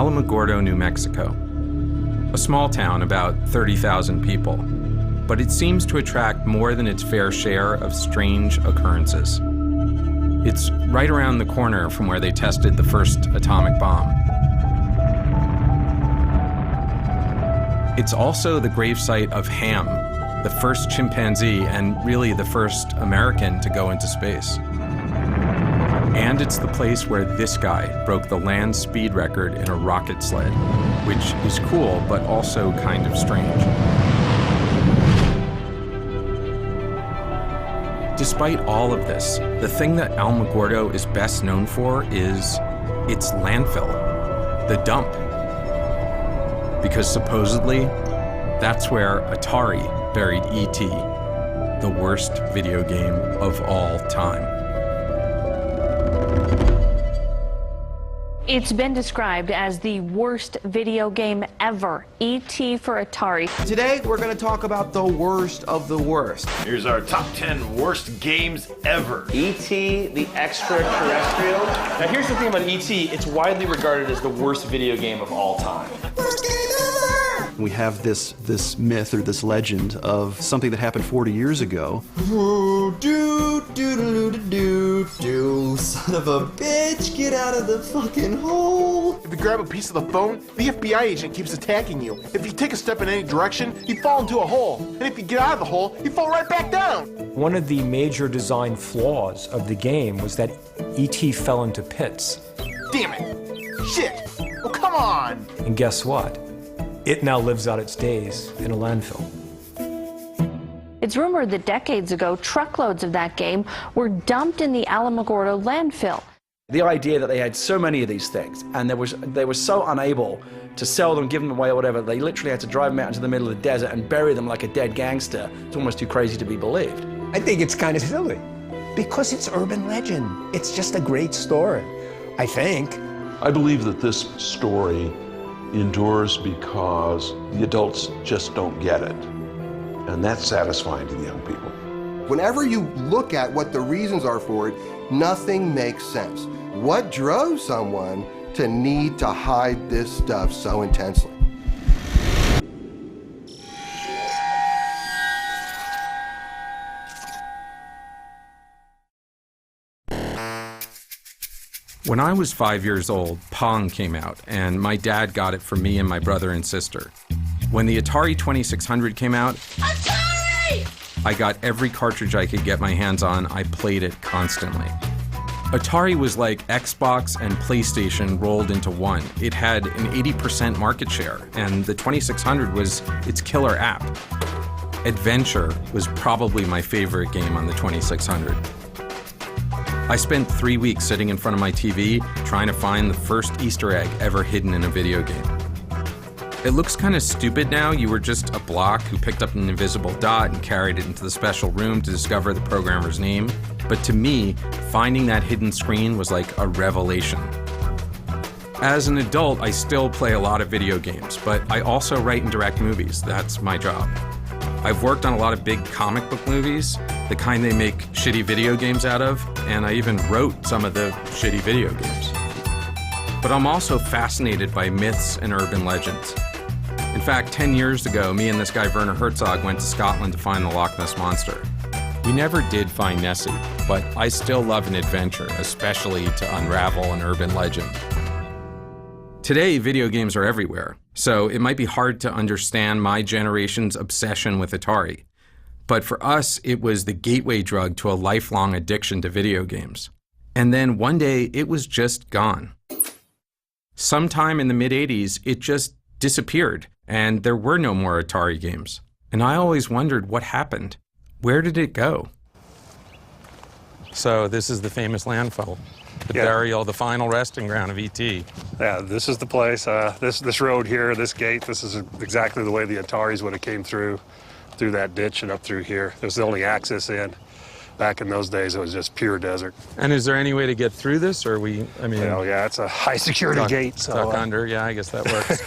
Alamogordo, New Mexico. A small town, about 30,000 people, but it seems to attract more than its fair share of strange occurrences. It's right around the corner from where they tested the first atomic bomb. It's also the gravesite of Ham, the first chimpanzee and really the first American to go into space. And it's the place where this guy broke the land speed record in a rocket sled, which is cool, but also kind of strange. Despite all of this, the thing that Alamogordo is best known for is its landfill, the dump. Because supposedly, that's where Atari buried E.T., the worst video game of all time. It's been described as the worst video game ever, E.T. for Atari. Today, we're going to talk about the worst of the worst. Here's our top 10 worst games ever. E.T. the extraterrestrial. Now here's the thing about E.T., it's widely regarded as the worst video game of all time. We have this myth or this legend of something that happened 40 years ago. Son of a bitch, get out of the fucking hole. If you grab a piece of the phone, the FBI agent keeps attacking you. If you take a step in any direction, you fall into a hole. And if you get out of the hole, you fall right back down. One of the major design flaws of the game was that E.T. fell into pits. Damn it. Shit. Oh, come on. And guess what? It now lives out its days in a landfill. It's rumored that decades ago, truckloads of that game were dumped in the Alamogordo landfill. The idea that they had so many of these things and they were so unable to sell them, give them away or whatever, they literally had to drive them out into the middle of the desert and bury them like a dead gangster. It's almost too crazy to be believed. I think it's kind of silly because it's urban legend. It's just a great story, I think. I believe that this story endures because the adults just don't get it. And that's satisfying to the young people. Whenever you look at what the reasons are for it, nothing makes sense. What drove someone to need to hide this stuff so intensely? When I was 5 years old, Pong came out, and my dad got it for me and my brother and sister. When the Atari 2600 came out, Atari! I got every cartridge I could get my hands on. I played it constantly. Atari was like Xbox and PlayStation rolled into one. It had an 80% market share, and the 2600 was its killer app. Adventure was probably my favorite game on the 2600. I spent 3 weeks sitting in front of my TV trying to find the first Easter egg ever hidden in a video game. It looks kind of stupid now. You were just a block who picked up an invisible dot and carried it into the special room to discover the programmer's name. But to me, finding that hidden screen was like a revelation. As an adult, I still play a lot of video games, but I also write and direct movies. That's my job. I've worked on a lot of big comic book movies, the kind they make shitty video games out of, and I even wrote some of the shitty video games. But I'm also fascinated by myths and urban legends. In fact, 10 years ago, me and this guy Werner Herzog went to Scotland to find the Loch Ness Monster. We never did find Nessie, but I still love an adventure, especially to unravel an urban legend. Today, video games are everywhere, so it might be hard to understand my generation's obsession with Atari. But for us, it was the gateway drug to a lifelong addiction to video games. And then one day, it was just gone. Sometime in the mid-'80s, it just disappeared, and there were no more Atari games. And I always wondered what happened. Where did it go? So this is the famous landfill, the burial, the final resting ground of E.T. Yeah, this is the place. This road here, this gate, this is exactly the way the Ataris would have came through that ditch and up through here. It was the only access in. Back in those days, it was just pure desert. And is there any way to get through this, or Well, yeah, it's a high security gate. So, tuck under, yeah, I guess that works.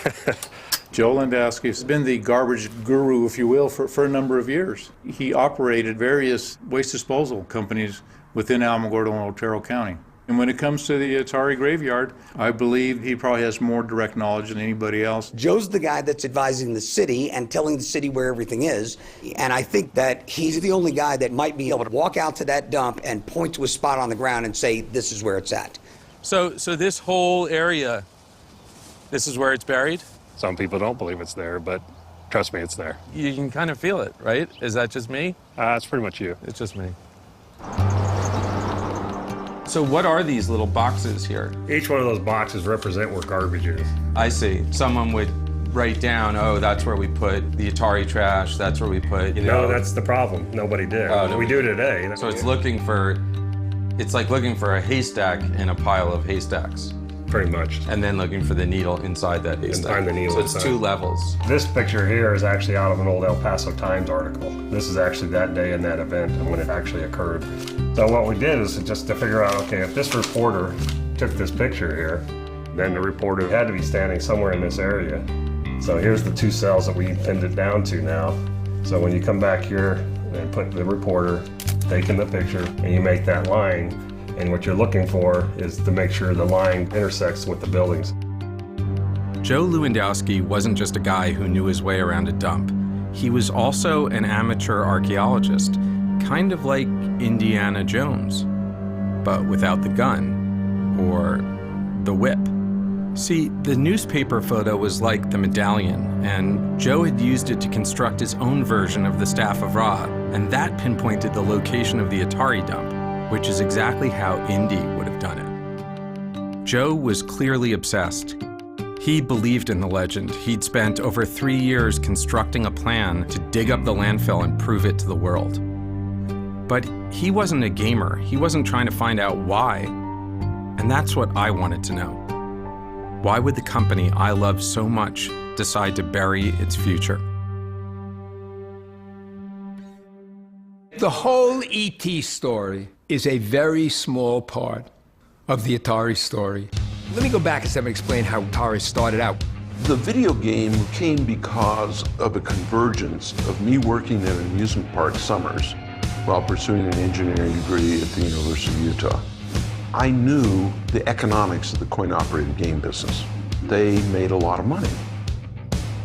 Joe Landowski has been the garbage guru, if you will, for a number of years. He operated various waste disposal companies within Alamogordo and Otero County. And when it comes to the Atari graveyard, I believe he probably has more direct knowledge than anybody else. Joe's the guy that's advising the city and telling the city where everything is. And I think that he's the only guy that might be able to walk out to that dump and point to a spot on the ground and say, this is where it's at. So this whole area, this is where it's buried? Some people don't believe it's there, but trust me, it's there. You can kind of feel it, right? Is that just me? It's pretty much you. It's just me. So what are these little boxes here? Each one of those boxes represent where garbage is. I see. Someone would write down, oh, that's where we put the Atari trash, that's where we put, No, that's the problem. Nobody did. We do today. So it's it's like looking for a haystack in a pile of haystacks. Pretty much. And then looking for the needle inside that haystack. And find the needle so it's inside. 2 levels. This picture here is actually out of an old El Paso Times article. This is actually that day and that event and when it actually occurred. So what we did is just to figure out, okay, if this reporter took this picture here, then the reporter had to be standing somewhere in this area. So here's the 2 cells that we pinned it down to now. So when you come back here and put the reporter, taking the picture, and you make that line, and what you're looking for is to make sure the line intersects with the buildings. Joe Lewandowski wasn't just a guy who knew his way around a dump. He was also an amateur archaeologist, kind of like Indiana Jones, but without the gun, or the whip. See, the newspaper photo was like the medallion, and Joe had used it to construct his own version of the Staff of Ra, and that pinpointed the location of the Atari dump, which is exactly how Indy would have done it. Joe was clearly obsessed. He believed in the legend. He'd spent over 3 years constructing a plan to dig up the landfill and prove it to the world. But he wasn't a gamer. He wasn't trying to find out why. And that's what I wanted to know. Why would the company I love so much decide to bury its future? The whole E.T. story is a very small part of the Atari story. Let me go back a second and explain how Atari started out. The video game came because of a convergence of me working in amusement park summers while pursuing an engineering degree at the University of Utah. I knew the economics of the coin-operated game business. They made a lot of money.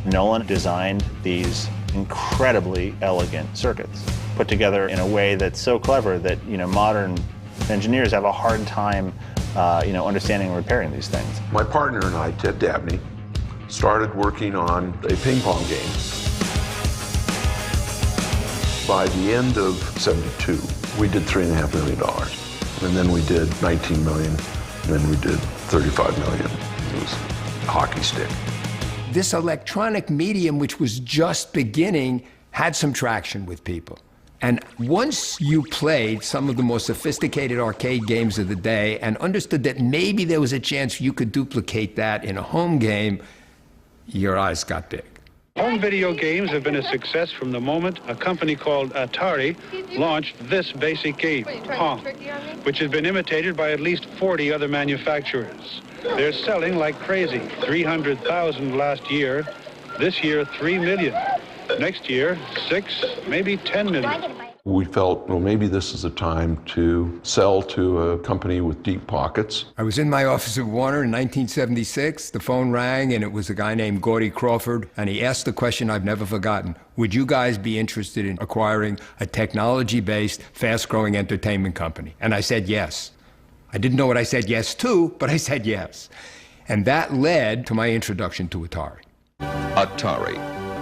Nolan designed these incredibly elegant circuits, put together in a way that's so clever that modern engineers have a hard time understanding and repairing these things. My partner and I, Ted Dabney, started working on a ping pong game. By the end of '72, we did $3.5 million. And then we did 19 million, and then we did 35 million. It was a hockey stick. This electronic medium, which was just beginning, had some traction with people. And once you played some of the most sophisticated arcade games of the day and understood that maybe there was a chance you could duplicate that in a home game, your eyes got big. Home video games have been a success from the moment a company called Atari launched this basic game, Pong, which has been imitated by at least 40 other manufacturers. They're selling like crazy. 300,000 last year. This year, 3 million. Next year, 6, maybe 10 million. We felt, well, maybe this is a time to sell to a company with deep pockets. I was in my office at Warner in 1976. The phone rang, and it was a guy named Gordy Crawford, and he asked the question I've never forgotten. Would you guys be interested in acquiring a technology-based, fast-growing entertainment company? And I said yes. I didn't know what I said yes to, but I said yes. And that led to my introduction to Atari. Atari,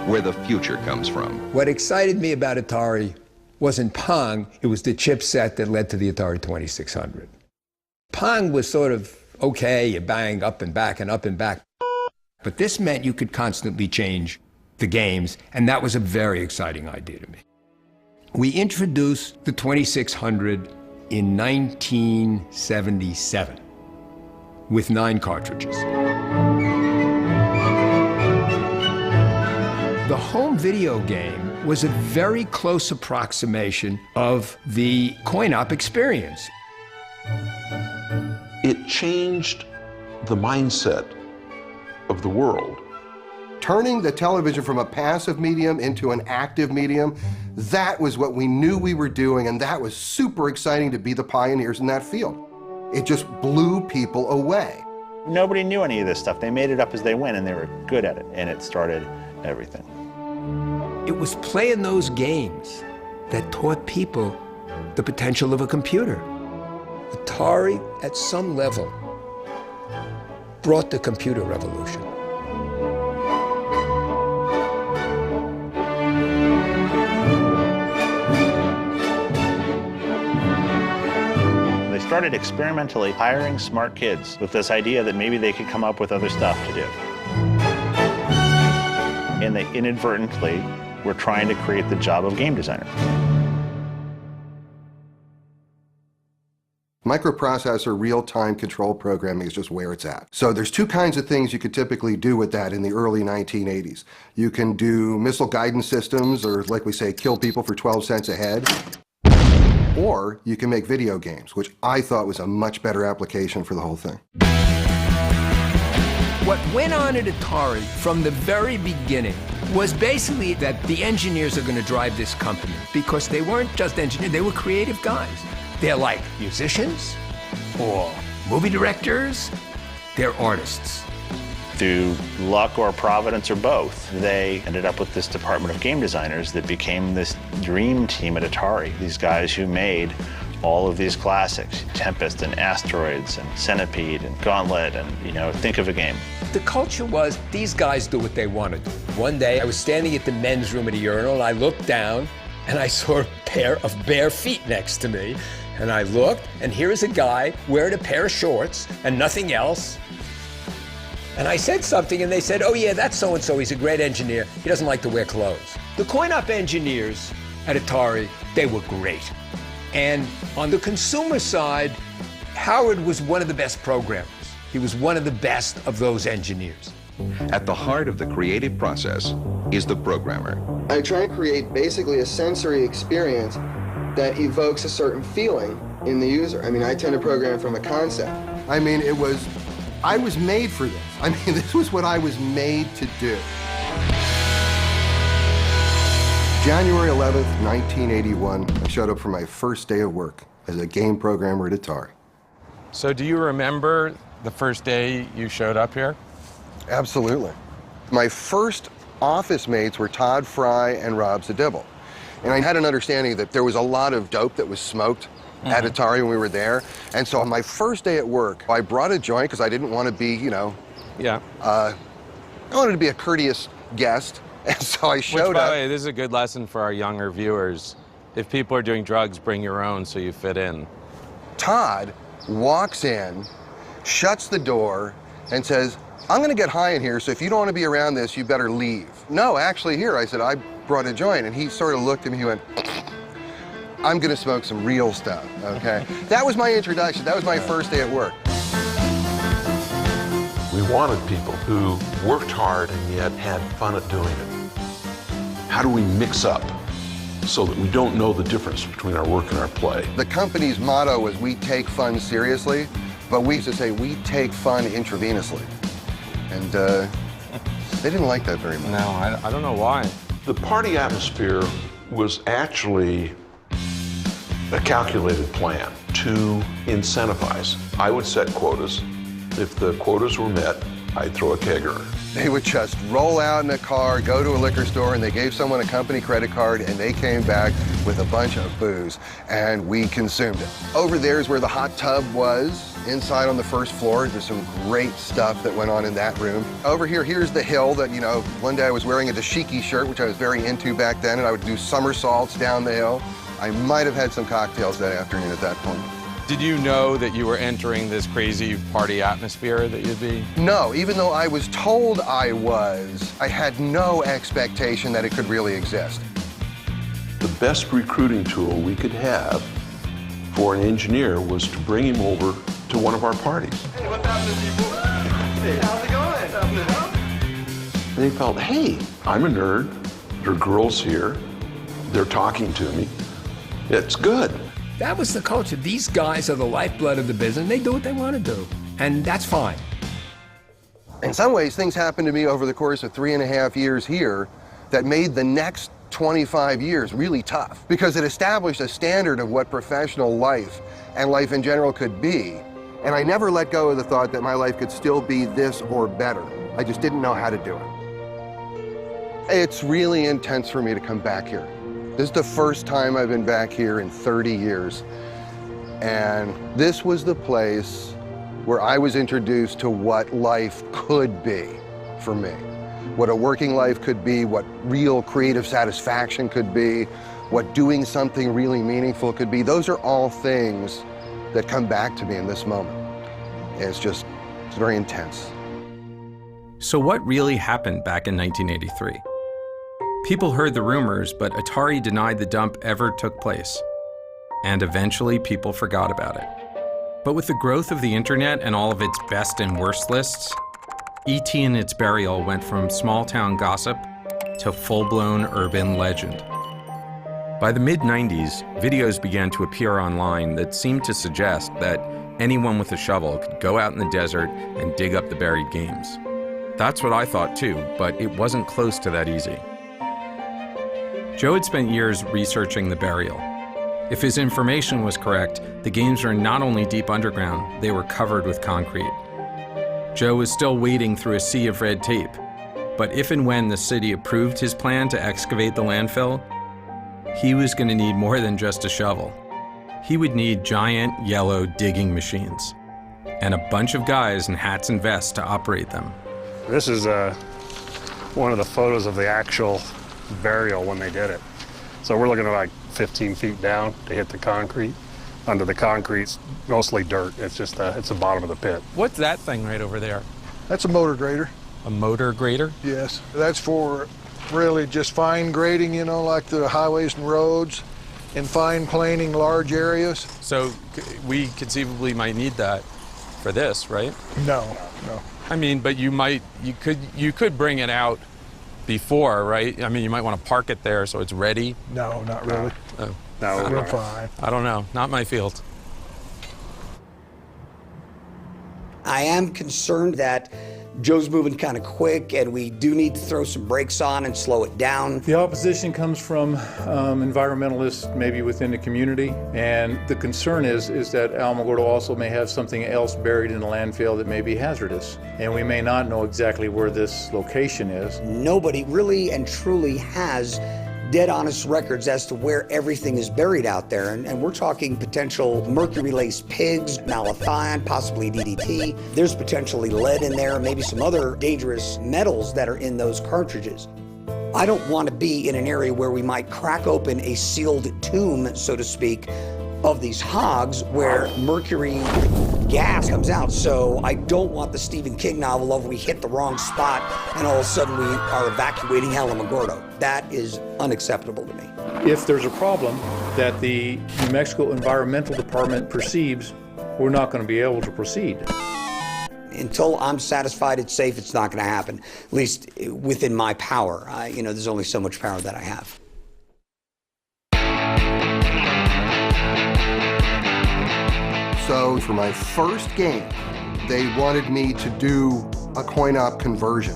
where the future comes from. What excited me about Atari wasn't Pong, it was the chipset that led to the Atari 2600. Pong was sort of okay, you bang up and back and up and back. But this meant you could constantly change the games, and that was a very exciting idea to me. We introduced the 2600 in 1977 with 9 cartridges. The home video game was a very close approximation of the coin-op experience. It changed the mindset of the world. Turning the television from a passive medium into an active medium, that was what we knew we were doing, and that was super exciting to be the pioneers in that field. It just blew people away. Nobody knew any of this stuff. They made it up as they went, and they were good at it, and it started everything. It was playing those games that taught people the potential of a computer. Atari, at some level, brought the computer revolution. They started experimentally hiring smart kids with this idea that maybe they could come up with other stuff to do. And they inadvertently were trying to create the job of game designer. Microprocessor real-time control programming is just where it's at. So there's two kinds of things you could typically do with that in the early 1980s. You can do missile guidance systems, or like we say, kill people for 12 cents a head. Or you can make video games, which I thought was a much better application for the whole thing. What went on at Atari from the very beginning was basically that the engineers are going to drive this company, because they weren't just engineers, they were creative guys. They're like musicians or movie directors, they're artists. Through luck or providence or both, they ended up with this department of game designers that became this dream team at Atari. These guys who made all of these classics, Tempest and Asteroids and Centipede and Gauntlet and, think of a game. The culture was, these guys do what they want to do. One day I was standing at the men's room at a urinal and I looked down and I saw a pair of bare feet next to me. And I looked, and here is a guy wearing a pair of shorts and nothing else. And I said something, and they said, oh yeah, that's so-and-so, he's a great engineer. He doesn't like to wear clothes. The coin-op engineers at Atari, they were great. And on the consumer side, Howard was one of the best programmers. He was one of the best of those engineers. At the heart of the creative process is the programmer. I try to create basically a sensory experience that evokes a certain feeling in the user. I mean, I tend to program from a concept. I mean, I was made for this. I mean, this was what I was made to do. January 11th, 1981, I showed up for my first day of work as a game programmer at Atari. So do you remember the first day you showed up here? Absolutely. My first office mates were Todd Fry and Rob Zadibble. And I had an understanding that there was a lot of dope that was smoked at Atari when we were there. And so on my first day at work, I brought a joint because I didn't want to be, I wanted to be a courteous guest. And so I showed up. By the way, this is a good lesson for our younger viewers. If people are doing drugs, bring your own so you fit in. Todd walks in, shuts the door, and says, I'm going to get high in here, so if you don't want to be around this, you better leave. No, actually here. I said, I brought a joint. And he sort of looked at me, he went, I'm going to smoke some real stuff, okay? That was my introduction. That was my first day at work. We wanted people who worked hard and yet had fun at doing it. How do we mix up so that we don't know the difference between our work and our play? The company's motto was, we take fun seriously, but we used to say, we take fun intravenously. And they didn't like that very much. No, I don't know why. The party atmosphere was actually a calculated plan to incentivize. I would set quotas. If the quotas were met, I'd throw a kegger. They would just roll out in a car, go to a liquor store, and they gave someone a company credit card, and they came back with a bunch of booze, and we consumed it. Over there is where the hot tub was. Inside on the first floor, there's some great stuff that went on in that room. Over here, here's the hill that, one day I was wearing a dashiki shirt, which I was very into back then, and I would do somersaults down the hill. I might have had some cocktails that afternoon at that point. Did you know that you were entering this crazy party atmosphere that you'd be? No, even though I was told I was, I had no expectation that it could really exist. The best recruiting tool we could have for an engineer was to bring him over to one of our parties. Hey, what's happening, people? Hey, how's it going? Happening? And he felt, hey, I'm a nerd. There are girls here. They're talking to me. It's good. That was the culture. These guys are the lifeblood of the business. They do what they want to do, and that's fine. In some ways, things happened to me over the course of 3.5 years here that made the next 25 years really tough, because it established a standard of what professional life and life in general could be And I never let go of the thought that my life could still be this or better. I just didn't know how to do it. It's really intense for me to come back here. This is the first time I've been back here in 30 years. And this was the place where I was introduced to what life could be for me. What a working life could be, what real creative satisfaction could be, what doing something really meaningful could be. Those are all things that come back to me in this moment. It's very intense. So what really happened back in 1983? People heard the rumors, but Atari denied the dump ever took place. And eventually people forgot about it. But with the growth of the internet and all of its best and worst lists, E.T. and its burial went from small-town gossip to full-blown urban legend. By the mid-90s, videos began to appear online that seemed to suggest that anyone with a shovel could go out in the desert and dig up the buried games. That's what I thought too, but it wasn't close to that easy. Joe had spent years researching the burial. If his information was correct, the games were not only deep underground, they were covered with concrete. Joe was still wading through a sea of red tape, but if and when the city approved his plan to excavate the landfill, he was going to need more than just a shovel. He would need giant yellow digging machines and a bunch of guys in hats and vests to operate them. This is one of the photos of the actual burial when they did it. So we're looking at like 15 feet down to hit the concrete. Under the concrete's mostly dirt. It's just it's the bottom of the pit. What's that thing right over there? That's a motor grader. A motor grader? Yes. That's for really just fine grading, you know, like the highways and roads, and fine planing large areas. So we conceivably might need that for this, right? No. I mean, but you could bring it out before, right? I mean, you might want to park it there so it's ready. No, not really. Oh. No, we're fine. I don't know. Not my field. I am concerned that Joe's moving kind of quick, and we do need to throw some brakes on and slow it down. The opposition comes from environmentalists, maybe within the community, and the concern is that Alamogordo also may have something else buried in the landfill that may be hazardous, and we may not know exactly where this location is. Nobody really and truly has dead honest records as to where everything is buried out there. And we're talking potential mercury-laced pigs, malathion, possibly DDT. There's potentially lead in there, maybe some other dangerous metals that are in those cartridges. I don't want to be in an area where we might crack open a sealed tomb, so to speak, of these hogs where mercury gas comes out. So I don't want the Stephen King novel of we hit the wrong spot and all of a sudden we are evacuating Alamogordo. That is unacceptable to me. If there's a problem that the New Mexico Environmental Department perceives, we're not going to be able to proceed. Until I'm satisfied it's safe, it's not going to happen, at least within my power. There's only so much power that I have. So for my first game, they wanted me to do a coin-op conversion.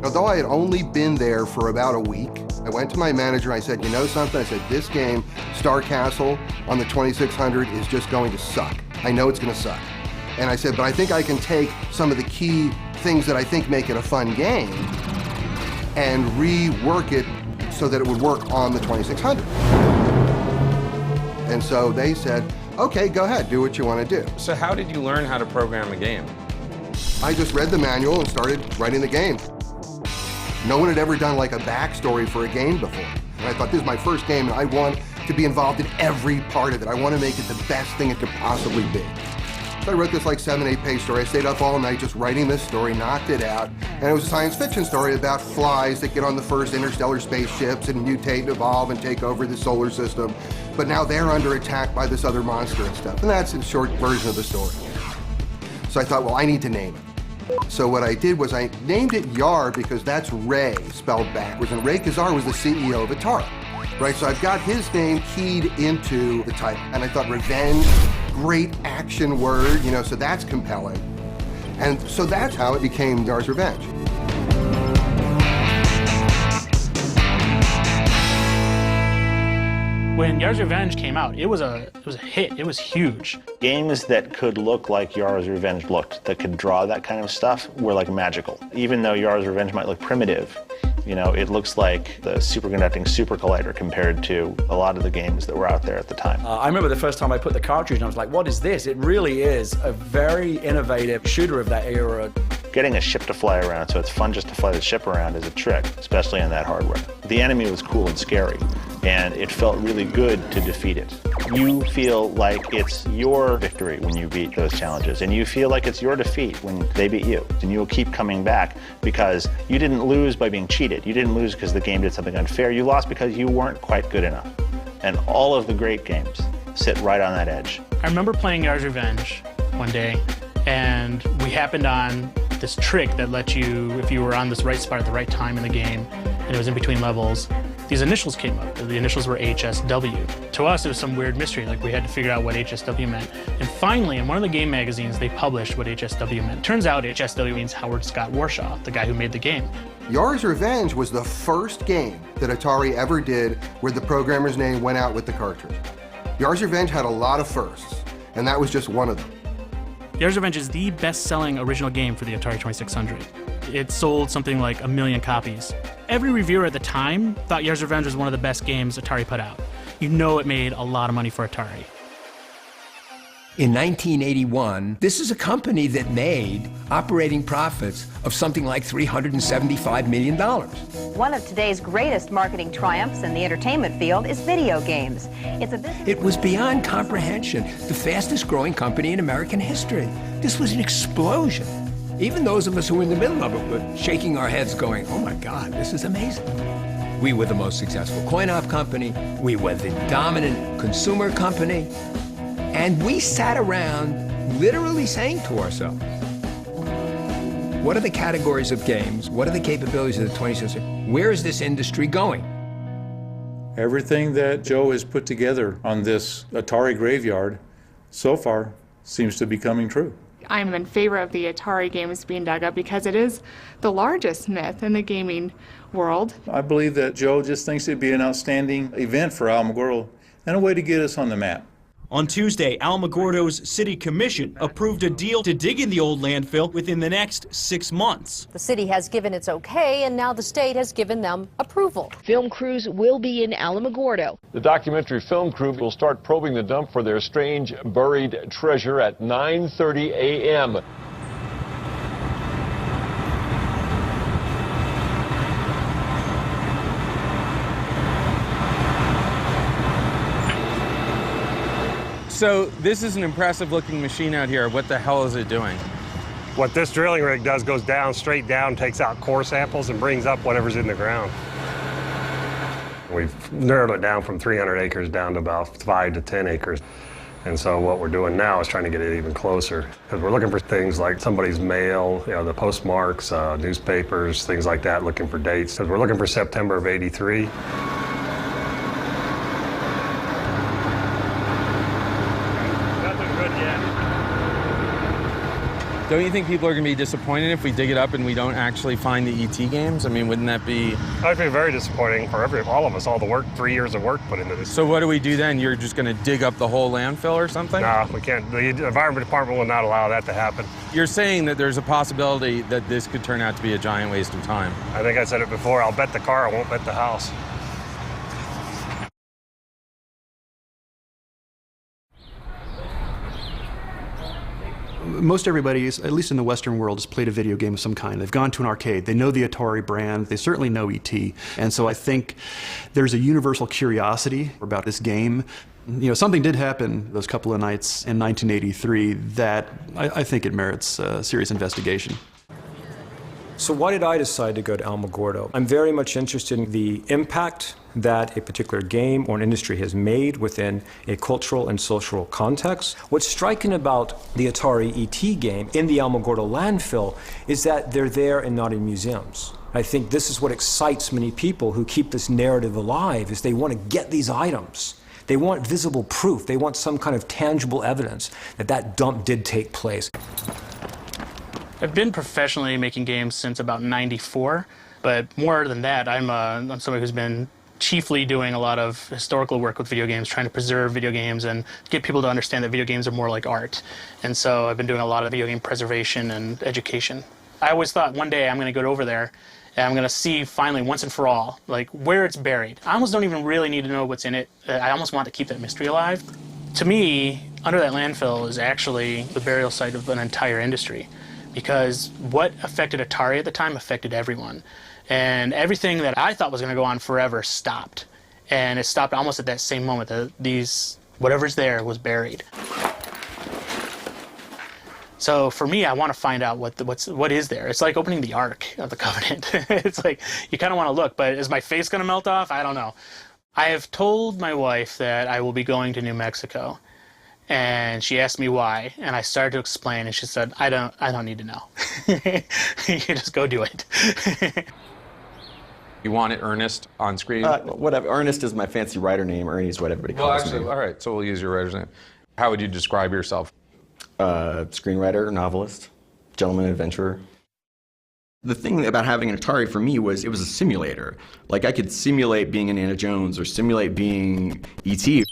Although I had only been there for about a week, I went to my manager and I said, you know something? I said, this game, Star Castle on the 2600 is just going to suck. I know it's going to suck. And I said, but I think I can take some of the key things that I think make it a fun game and rework it so that it would work on the 2600. And so they said, okay, go ahead, do what you want to do. So how did you learn how to program a game? I just read the manual and started writing the game. No one had ever done like a backstory for a game before. And I thought, this is my first game and I want to be involved in every part of it. I want to make it the best thing it could possibly be. So I wrote this like 7-8 page story. I stayed up all night just writing this story, knocked it out. And it was a science fiction story about flies that get on the first interstellar spaceships and mutate and evolve and take over the solar system. But now they're under attack by this other monster and stuff. And that's a short version of the story. So I thought, well, I need to name it. So what I did was I named it Yar because that's Ray spelled backwards. And Ray Kazar was the CEO of Atari. Right, so I've got his name keyed into the title. And I thought revenge, great action word, so that's compelling. And so that's how it became Yar's Revenge. When Yars' Revenge came out, it was a hit. It was huge. Games that could look like Yars' Revenge looked, that could draw that kind of stuff, were like magical. Even though Yars' Revenge might look primitive, you know, it looks like the superconducting super collider compared to a lot of the games that were out there at the time. I remember the first time I put the cartridge and I was like, what is this? It really is a very innovative shooter of that era. Getting a ship to fly around so it's fun just to fly the ship around is a trick, especially on that hardware. The enemy was cool and scary, and it felt really good to defeat it. You feel like it's your victory when you beat those challenges, and you feel like it's your defeat when they beat you. And you'll keep coming back because you didn't lose by being cheated. You didn't lose because the game did something unfair. You lost because you weren't quite good enough. And all of the great games sit right on that edge. I remember playing Yars' Revenge one day, and we happened on this trick that let you, if you were on this right spot at the right time in the game, and it was in between levels, these initials came up. The initials were HSW. To us, it was some weird mystery, like we had to figure out what HSW meant. And finally, in one of the game magazines, they published what HSW meant. Turns out HSW means Howard Scott Warshaw, the guy who made the game. Yars' Revenge was the first game that Atari ever did where the programmer's name went out with the cartridge. Yars' Revenge had a lot of firsts, and that was just one of them. Yars' Revenge is the best-selling original game for the Atari 2600. It sold something like 1 million copies. Every reviewer at the time thought Yars' Revenge was one of the best games Atari put out. You know it made a lot of money for Atari. In 1981, this is a company that made operating profits of something like $375 million. One of today's greatest marketing triumphs in the entertainment field is video games. It was beyond comprehension, the fastest growing company in American history. This was an explosion. Even those of us who were in the middle of it were shaking our heads going, oh my God, this is amazing. We were the most successful coin-op company. We were the dominant consumer company. And we sat around literally saying to ourselves, what are the categories of games? What are the capabilities of the 20th century? Where is this industry going? Everything that Joe has put together on this Atari graveyard so far seems to be coming true. I'm in favor of the Atari games being dug up because it is the largest myth in the gaming world. I believe that Joe just thinks it'd be an outstanding event for Alamogordo and a way to get us on the map. On Tuesday, Alamogordo's City Commission approved a deal to dig in the old landfill within the next 6 months. The city has given its okay, and now the state has given them approval. Film crews will be in Alamogordo. The documentary film crew will start probing the dump for their strange buried treasure at 9:30 a.m. So this is an impressive looking machine out here. What the hell is it doing? What this drilling rig does goes down, straight down, takes out core samples and brings up whatever's in the ground. We've narrowed it down from 300 acres down to about 5 to 10 acres. And so what we're doing now is trying to get it even closer. Because we're looking for things like somebody's mail, you know, the postmarks, newspapers, things like that, looking for dates. Because we're looking for September of '83. Don't you think people are going to be disappointed if we dig it up and we don't actually find the ET games? I mean, wouldn't that be... That'd be very disappointing for all of us, all the work, 3 years of work put into this. So what do we do then? You're just going to dig up the whole landfill or something? No, we can't. The Environment Department will not allow that to happen. You're saying that there's a possibility that this could turn out to be a giant waste of time. I think I said it before, I'll bet the car, I won't bet the house. Most everybody, at least in the Western world, has played a video game of some kind. They've gone to an arcade. They know the Atari brand. They certainly know E.T. And so I think there's a universal curiosity about this game. You know, something did happen those couple of nights in 1983 that I think it merits serious investigation. So why did I decide to go to Alamogordo? I'm very much interested in the impact that a particular game or an industry has made within a cultural and social context. What's striking about the Atari ET game in the Alamogordo landfill is that they're there and not in museums. I think this is what excites many people who keep this narrative alive, is they want to get these items. They want visible proof. They want some kind of tangible evidence that that dump did take place. I've been professionally making games since about '94, but more than that, I'm somebody who's been chiefly doing a lot of historical work with video games, trying to preserve video games and get people to understand that video games are more like art. And so I've been doing a lot of video game preservation and education. I always thought one day I'm going to go over there and I'm going to see finally, once and for all, like where it's buried. I almost don't even really need to know what's in it. I almost want to keep that mystery alive. To me, under that landfill is actually the burial site of an entire industry, because what affected Atari at the time affected everyone. And everything that I thought was going to go on forever stopped. And it stopped almost at that same moment that whatever's there was buried. So for me, I want to find out what is there. It's like opening the Ark of the Covenant. It's like, you kind of want to look, but is my face going to melt off? I don't know. I have told my wife that I will be going to New Mexico. And she asked me why, and I started to explain, and she said, I don't need to know. You just go do it. You want it Ernest on screen? Whatever. Ernest is my fancy writer name. Ernie is what everybody calls me. All right, so we'll use your writer's name. How would you describe yourself? Screenwriter, novelist, gentleman adventurer. The thing about having an Atari for me was it was a simulator. Like I could simulate being Indiana Jones or simulate being E.T.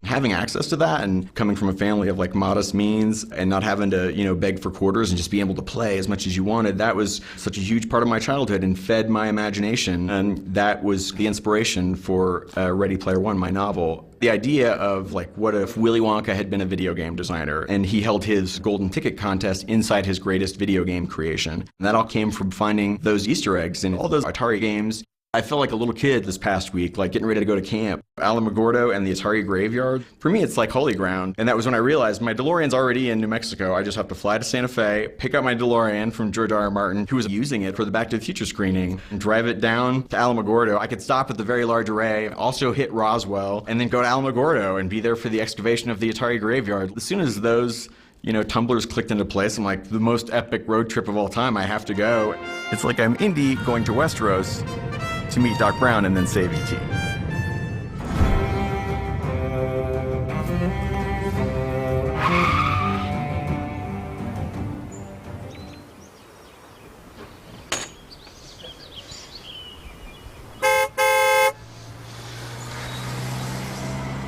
Having access to that and coming from a family of like modest means and not having to, beg for quarters and just be able to play as much as you wanted, that was such a huge part of my childhood and fed my imagination. And that was the inspiration for Ready Player One, my novel. The idea of like, what if Willy Wonka had been a video game designer and he held his golden ticket contest inside his greatest video game creation. And that all came from finding those Easter eggs in all those Atari games. I felt like a little kid this past week, like getting ready to go to camp. Alamogordo and the Atari graveyard, for me it's like holy ground. And that was when I realized my DeLorean's already in New Mexico. I just have to fly to Santa Fe, pick up my DeLorean from George R.R. Martin, who was using it for the Back to the Future screening, and drive it down to Alamogordo. I could stop at the Very Large Array, also hit Roswell, and then go to Alamogordo and be there for the excavation of the Atari graveyard. As soon as those tumblers clicked into place, I'm like, the most epic road trip of all time, I have to go. It's like I'm Indy going to Westeros to meet Doc Brown and then save E.T.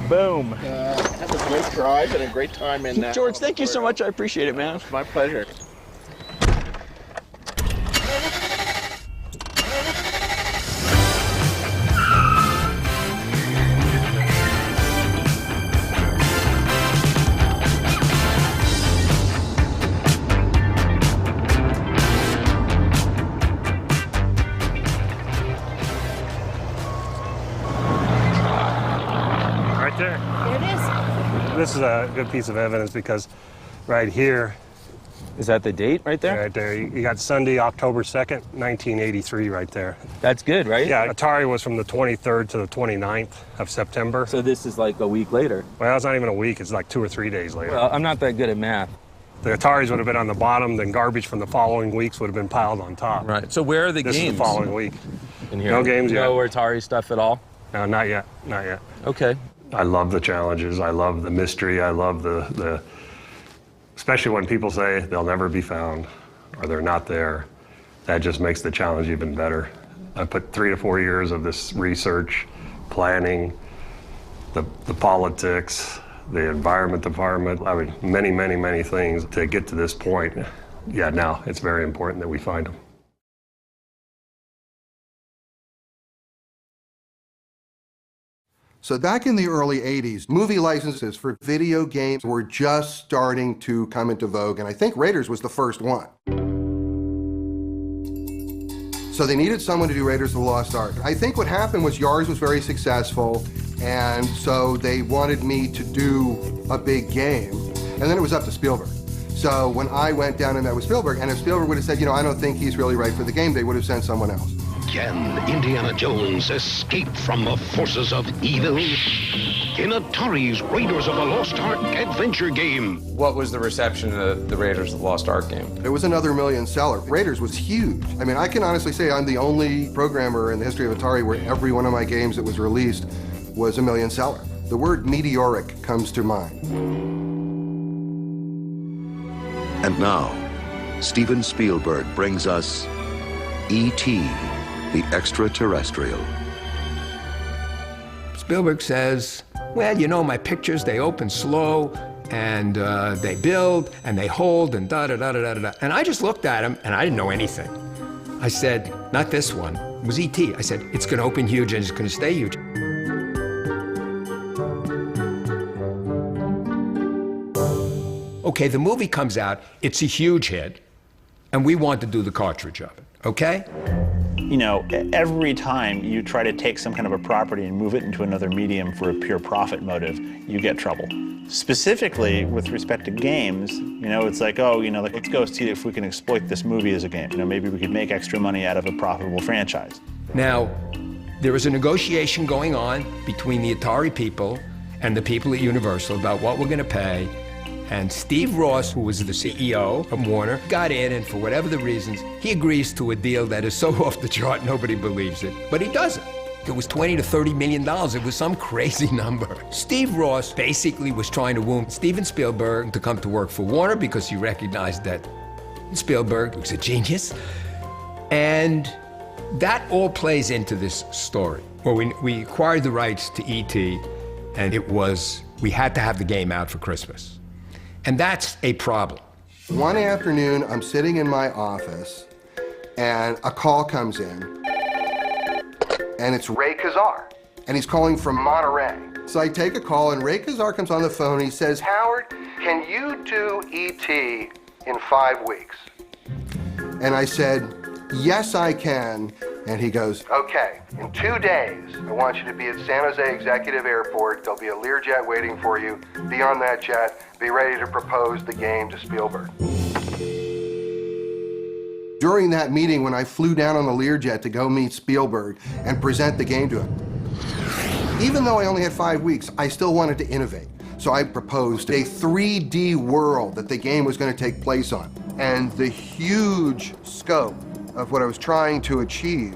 Boom. Have a great drive and a great time in that. George, thank you so much. I appreciate it, man. My pleasure. This is a good piece of evidence because right here. Is that the date right there? Right there. You got Sunday, October 2nd, 1983 right there. That's good, right? Yeah, Atari was from the 23rd to the 29th of September. So this is like a week later? Well, it's not even a week. It's like 2 or 3 days later. Well, I'm not that good at math. The Ataris would have been on the bottom, then garbage from the following weeks would have been piled on top. Right. So where are the games? This is the following week. In here? No games yet. No Atari stuff at all? No, not yet. Not yet. Okay. I love the challenges. I love the mystery. I love the especially when people say they'll never be found or they're not there. That just makes the challenge even better. I put 3 to 4 years of this research, planning, the politics, the environment department. I mean, many things to get to this point. Yeah, now it's very important that we find them. So back in the early 80s, movie licenses for video games were just starting to come into vogue, and I think Raiders was the first one. So they needed someone to do Raiders of the Lost Ark. I think what happened was yours was very successful, and so they wanted me to do a big game, and then it was up to Spielberg. So when I went down and met with Spielberg, and if Spielberg would have said, I don't think he's really right for the game, they would have sent someone else. Can Indiana Jones escape from the forces of evil? In Atari's Raiders of the Lost Ark adventure game. What was the reception of the Raiders of the Lost Ark game? It was another million seller. Raiders was huge. I mean, I can honestly say I'm the only programmer in the history of Atari where every one of my games that was released was a million seller. The word meteoric comes to mind. And now, Steven Spielberg brings us E.T., the extraterrestrial. Spielberg says, well, you know, my pictures, they open slow, and they build, and they hold, and da-da-da-da-da-da. And I just looked at him, and I didn't know anything. I said, not this one. It was E.T. I said, it's gonna open huge, and it's gonna stay huge. Okay, the movie comes out, it's a huge hit, and we want to do the cartridge of it, okay? You know, every time you try to take some kind of a property and move it into another medium for a pure profit motive, you get trouble. Specifically, with respect to games, you know, it's like, oh, you know, like, let's go see if we can exploit this movie as a game. You know, maybe we could make extra money out of a profitable franchise. Now, there was a negotiation going on between the Atari people and the people at Universal about what we're gonna pay. And Steve Ross, who was the CEO of Warner, got in, and for whatever the reasons, he agrees to a deal that is so off the chart, nobody believes it. But he doesn't. It was $20 to $30 million. It was some crazy number. Steve Ross basically was trying to woo Steven Spielberg to come to work for Warner because he recognized that Spielberg was a genius. And that all plays into this story. Well, we acquired the rights to E.T., and we had to have the game out for Christmas. And that's a problem. One afternoon, I'm sitting in my office, and a call comes in, and it's Ray Kazar, and he's calling from Monterey. So I take a call, and Ray Kazar comes on the phone, and he says, Howard, can you do E.T. in 5 weeks? And I said, yes, I can. And he goes, okay, in 2 days, I want you to be at San Jose Executive Airport. There'll be a Learjet waiting for you. Be on that jet. Be ready to propose the game to Spielberg. During that meeting, when I flew down on the Learjet to go meet Spielberg and present the game to him, even though I only had 5 weeks, I still wanted to innovate. So I proposed a 3D world that the game was going to take place on. And the huge scope of what I was trying to achieve,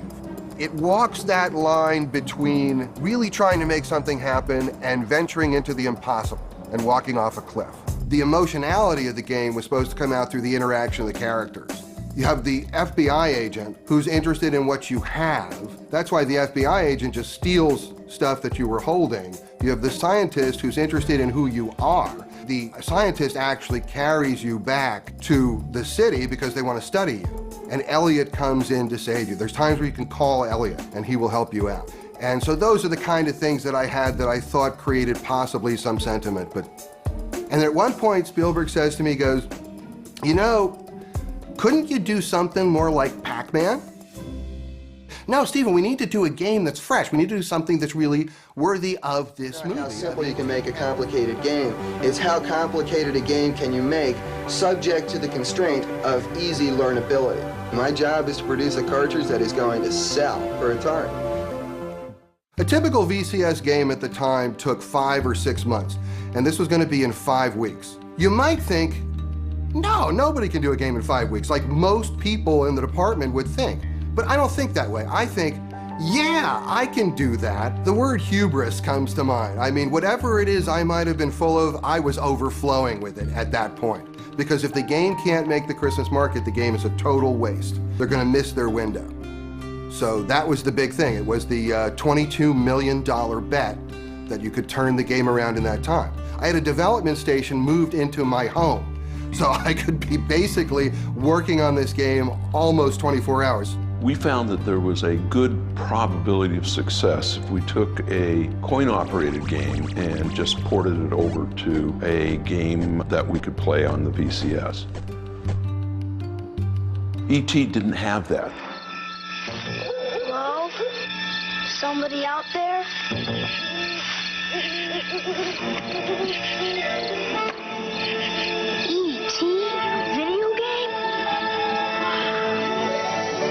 it walks that line between really trying to make something happen and venturing into the impossible and walking off a cliff. The emotionality of the game was supposed to come out through the interaction of the characters. You have the FBI agent who's interested in what you have. That's why the FBI agent just steals stuff that you were holding. You have the scientist who's interested in who you are. The scientist actually carries you back to the city because they want to study you. And Elliot comes in to save you. There's times where you can call Elliot and he will help you out. And so those are the kind of things that I had that I thought created possibly some sentiment. And at one point, Spielberg says to me, he goes, you know, couldn't you do something more like Pac-Man? No, Stephen, we need to do a game that's fresh. We need to do something that's really worthy of this movie. How simple you can make a complicated game. It's how complicated a game can you make subject to the constraint of easy learnability. My job is to produce a cartridge that is going to sell for Atari. A typical VCS game at the time took 5 or 6 months, and this was going to be in 5 weeks. You might think, no, nobody can do a game in 5 weeks, like most people in the department would think. But I don't think that way. I think, yeah, I can do that. The word hubris comes to mind. I mean, whatever it is I might have been full of, I was overflowing with it at that point. Because if the game can't make the Christmas market, the game is a total waste. They're gonna miss their window. So that was the big thing. It was the $22 million bet that you could turn the game around in that time. I had a development station moved into my home. So I could be basically working on this game almost 24 hours. We found that there was a good probability of success if we took a coin-operated game and just ported it over to a game that we could play on the VCS. E.T. didn't have that. Hello? Somebody out there? E.T.? Video game?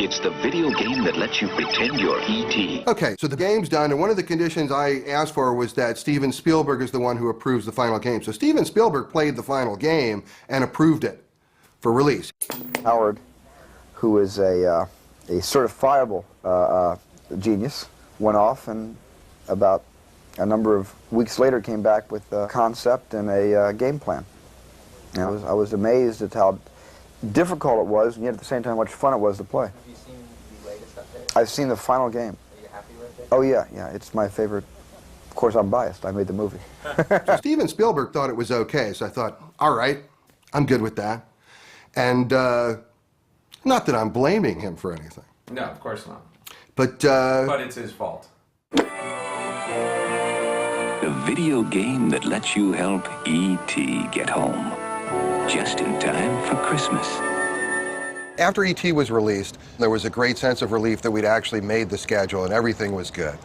It's the video game that lets you pretend you're E.T. Okay, so the game's done, and one of the conditions I asked for was that Steven Spielberg is the one who approves the final game. So Steven Spielberg played the final game and approved it for release. Howard, who is a certifiable genius, went off and about a number of weeks later came back with a concept and a game plan. And I was amazed at how difficult it was, and yet at the same time how much fun it was to play. Have you seen the latest update? I've seen the final game. Are you happy with it? Oh yeah, it's my favorite course, I'm biased. I made the movie. So Steven Spielberg thought it was okay, so I thought, all right, I'm good with that. And not that I'm blaming him for anything. No, of course not. But it's his fault. A video game that lets you help E.T. get home. Just in time for Christmas. after E.T. was released, there was a great sense of relief that we'd actually made the schedule and everything was good.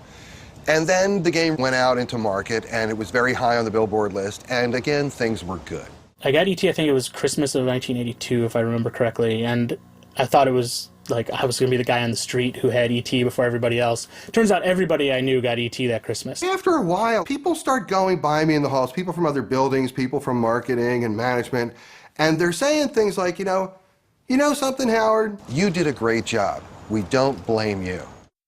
And then the game went out into market and it was very high on the Billboard list, and again, things were good. I got E.T., I think it was Christmas of 1982, if I remember correctly, and I thought it was like I was going to be the guy on the street who had E.T. before everybody else. Turns out everybody I knew got E.T. that Christmas. After a while, people start going by me in the halls, people from other buildings, people from marketing and management, and they're saying things like, you know something, Howard? You did a great job. We don't blame you.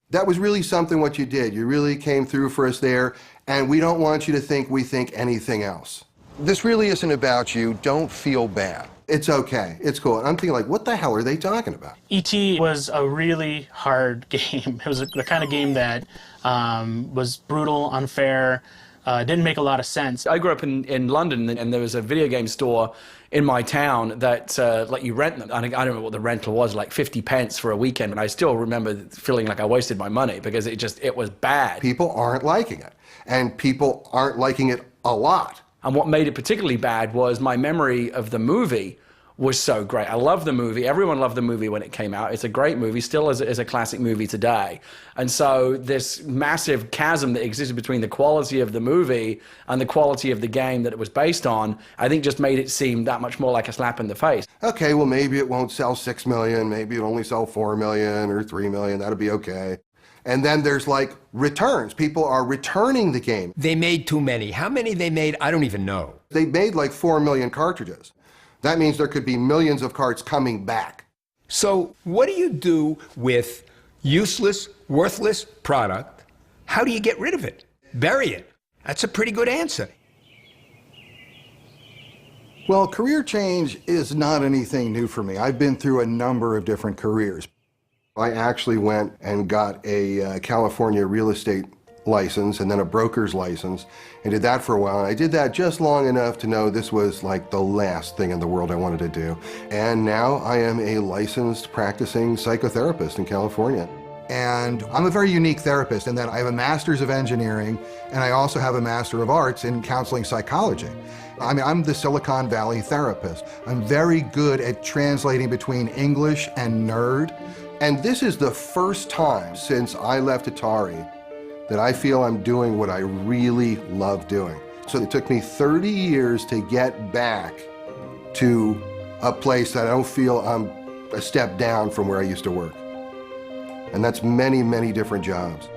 That was really something what you did. You really came through for us there, and we don't want you to think we think anything else. This really isn't about you. Don't feel bad. It's okay. It's cool. And I'm thinking, like, what the hell are they talking about? E.T. was a really hard game. It was the kind of game that was brutal, unfair, didn't make a lot of sense. I grew up in London, and there was a video game store in my town that let you rent them. I don't know what the rental was, like 50 pence for a weekend, and I still remember feeling like I wasted my money because it was bad. People aren't liking it, and people aren't liking it a lot. And what made it particularly bad was my memory of the movie was so great. I love the movie. Everyone loved the movie when it came out. It's a great movie, still is a classic movie today. And so this massive chasm that existed between the quality of the movie and the quality of the game that it was based on, I think just made it seem that much more like a slap in the face. Okay, well, maybe it won't sell 6 million, maybe it'll only sell 4 million or 3 million, that'll be okay. And then there's like returns. People are returning the game. They made too many. How many they made, I don't even know. They made like 4 million cartridges. That means there could be millions of carts coming back. So what do you do with useless, worthless product? How do you get rid of it? Bury it. That's a pretty good answer. Well, career change is not anything new for me. I've been through a number of different careers. I actually went and got a California real estate license and then a broker's license and did that for a while. And I did that just long enough to know this was like the last thing in the world I wanted to do. And now I am a licensed practicing psychotherapist in California. And I'm a very unique therapist in that I have a master's of engineering and I also have a master of arts in counseling psychology. I mean, I'm the Silicon Valley therapist. I'm very good at translating between English and nerd. And this is the first time since I left Atari that I feel I'm doing what I really love doing. So it took me 30 years to get back to a place that I don't feel I'm a step down from where I used to work. And that's many, many different jobs.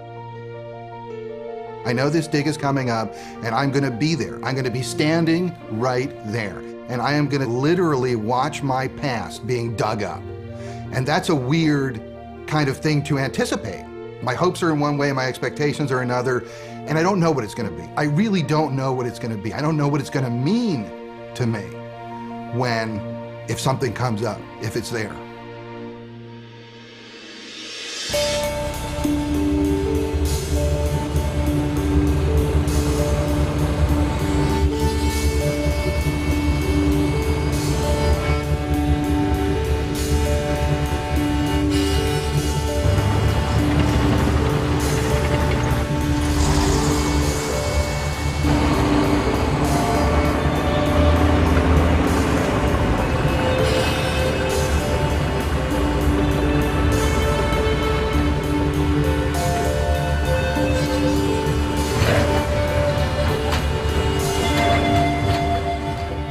I know this dig is coming up and I'm gonna be there. I'm gonna be standing right there. And I am gonna literally watch my past being dug up. And that's a weird kind of thing to anticipate. My hopes are in one way, my expectations are another, and I don't know what it's gonna be. I really don't know what it's gonna be. I don't know what it's gonna mean to me if something comes up, if it's there.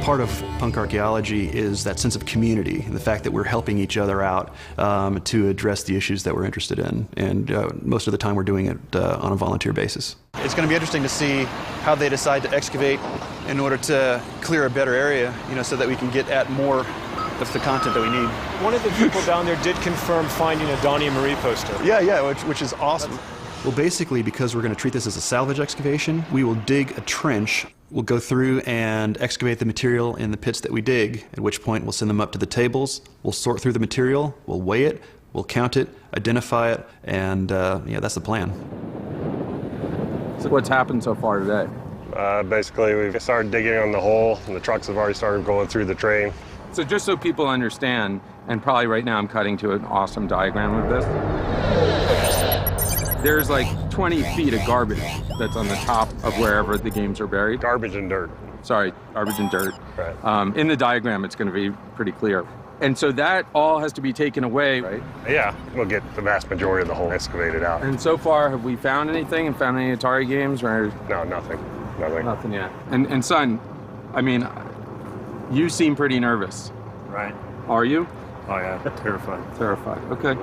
Part of punk archaeology is that sense of community and the fact that we're helping each other out to address the issues that we're interested in. And most of the time we're doing it on a volunteer basis. It's going to be interesting to see how they decide to excavate in order to clear a better area, so that we can get at more of the content that we need. One of the people down there did confirm finding a Donnie and Marie poster. Yeah, which is awesome. Well, basically, because we're going to treat this as a salvage excavation, we will dig a trench. We'll go through and excavate the material in the pits that we dig, at which point we'll send them up to the tables. We'll sort through the material, we'll weigh it, we'll count it, identify it, and that's the plan. So what's happened so far today? Basically, we've started digging on the hole, and the trucks have already started going through the train. So just so people understand, and probably right now I'm cutting to an awesome diagram of this. There's like 20 feet of garbage that's on the top of wherever the games are buried. Garbage and dirt. Sorry, garbage and dirt. Right. In the diagram, it's going to be pretty clear. And so that all has to be taken away, right? Yeah, we'll get the vast majority of the hole excavated out. And so far, have we found anything and found any Atari games? Or? No, nothing. Nothing. Nothing yet. And son, I mean, you seem pretty nervous. Right. Are you? Oh yeah, terrified. Terrified, okay.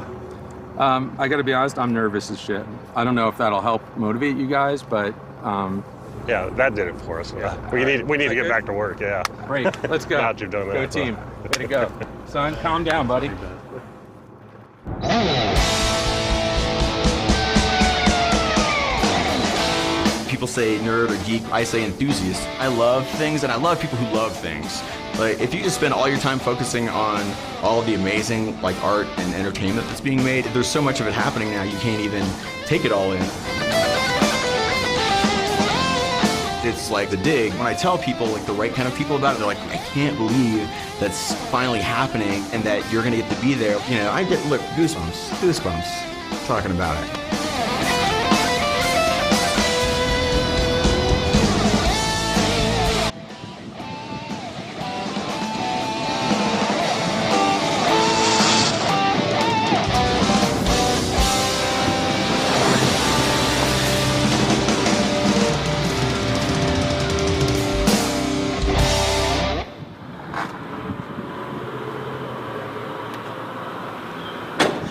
I gotta be honest, I'm nervous as shit. I don't know if that'll help motivate you guys, but yeah, that did it for us. Yeah. We need to get back to work, yeah. Great, let's go. Glad you've done that. Go team, way to go. Son, calm down, buddy. People say nerd or geek, I say enthusiast. I love things and I love people who love things. Like, if you just spend all your time focusing on all of the amazing like art and entertainment that's being made, there's so much of it happening now you can't even take it all in. It's like The Dig. When I tell people, like the right kind of people about it, they're like, I can't believe that's finally happening and that you're gonna get to be there. You know, I get, look, goosebumps talking about it.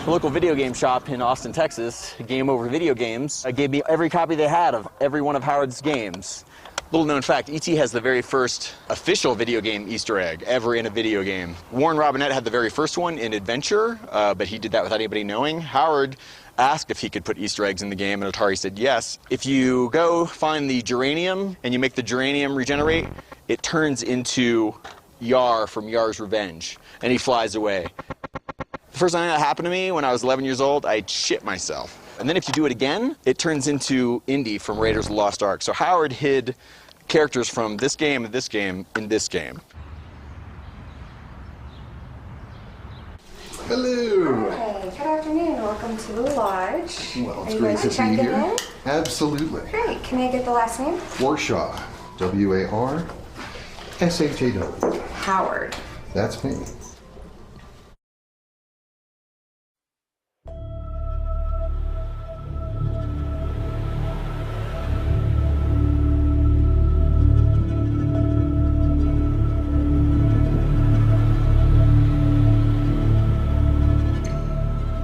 Local video game shop in Austin, Texas, Game Over Video Games, gave me every copy they had of every one of Howard's games. Little known fact, E.T. has the very first official video game Easter egg ever in a video game. Warren Robinette had the very first one in Adventure, but he did that without anybody knowing. Howard asked if he could put Easter eggs in the game, and Atari said yes. If you go find the geranium and you make the geranium regenerate, it turns into Yar from Yar's Revenge, and he flies away. The first time that happened to me when I was 11 years old, I shit myself. And then if you do it again, it turns into Indy from Raiders of the Lost Ark. So Howard hid characters from this game and this game in this game. Hello. Hi, good afternoon. Welcome to the lodge. Well, it's Are you great guys to see checking you. in? Absolutely. Great. Can I get the last name? Warshaw. W-A-R-S-H-A-W. Howard. That's me.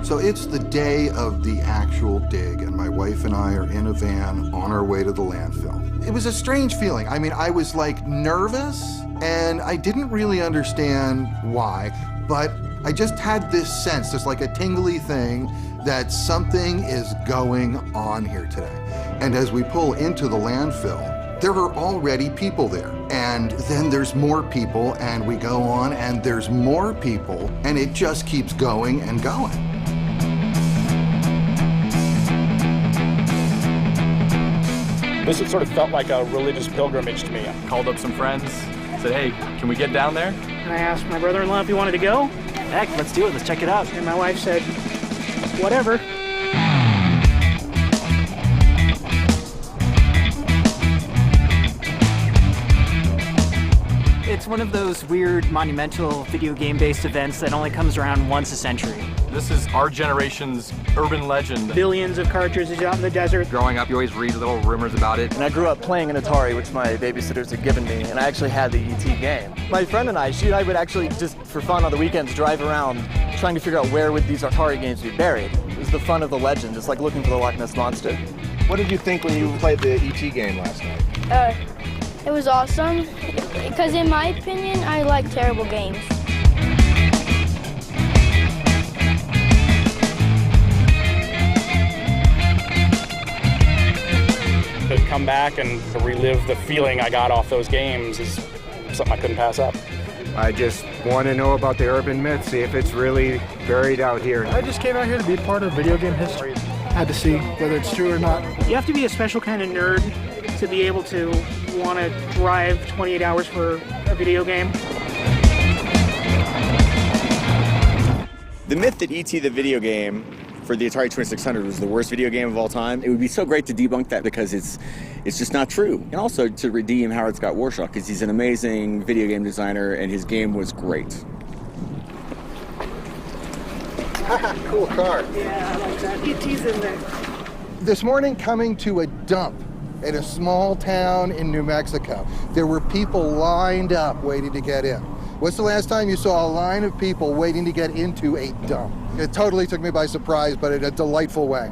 So it's the day of the actual dig, and my wife and I are in a van on our way to the landfill. It was a strange feeling. I mean, I was like nervous, and I didn't really understand why, but I just had this sense, there's like a tingly thing, that something is going on here today. And as we pull into the landfill, there are already people there. And then there's more people, and we go on, and there's more people, and it just keeps going and going. This sort of felt like a religious pilgrimage to me. I called up some friends, said, hey, can we get down there? And I asked my brother-in-law if he wanted to go. Heck, let's do it. Let's check it out. And my wife said, whatever. It's one of those weird, monumental video game-based events that only comes around once a century. This is our generation's urban legend. Billions of cartridges out in the desert. Growing up, you always read little rumors about it. And I grew up playing an Atari, which my babysitters had given me, and I actually had the E.T. game. My friend and I, she and I would actually just, for fun on the weekends, drive around trying to figure out where would these Atari games be buried. It was the fun of the legend. It's like looking for the Loch Ness Monster. What did you think when you played the E.T. game last night? It was awesome, because in my opinion, I like terrible games. To come back and to relive the feeling I got off those games is something I couldn't pass up. I just want to know about the urban myth, see if it's really buried out here. I just came out here to be part of video game history. Had to see whether it's true or not. You have to be a special kind of nerd to be able to want to drive 28 hours for a video game. The myth that E.T. the video game for the Atari 2600 was the worst video game of all time, it would be so great to debunk that because it's just not true. And also to redeem Howard Scott Warshaw because he's an amazing video game designer and his game was great. Cool car. Yeah, I like that. E.T.'s in there. This morning, coming to a dump in a small town in New Mexico, there were people lined up waiting to get in. What's the last time you saw a line of people waiting to get into a dump? It totally took me by surprise, but in a delightful way.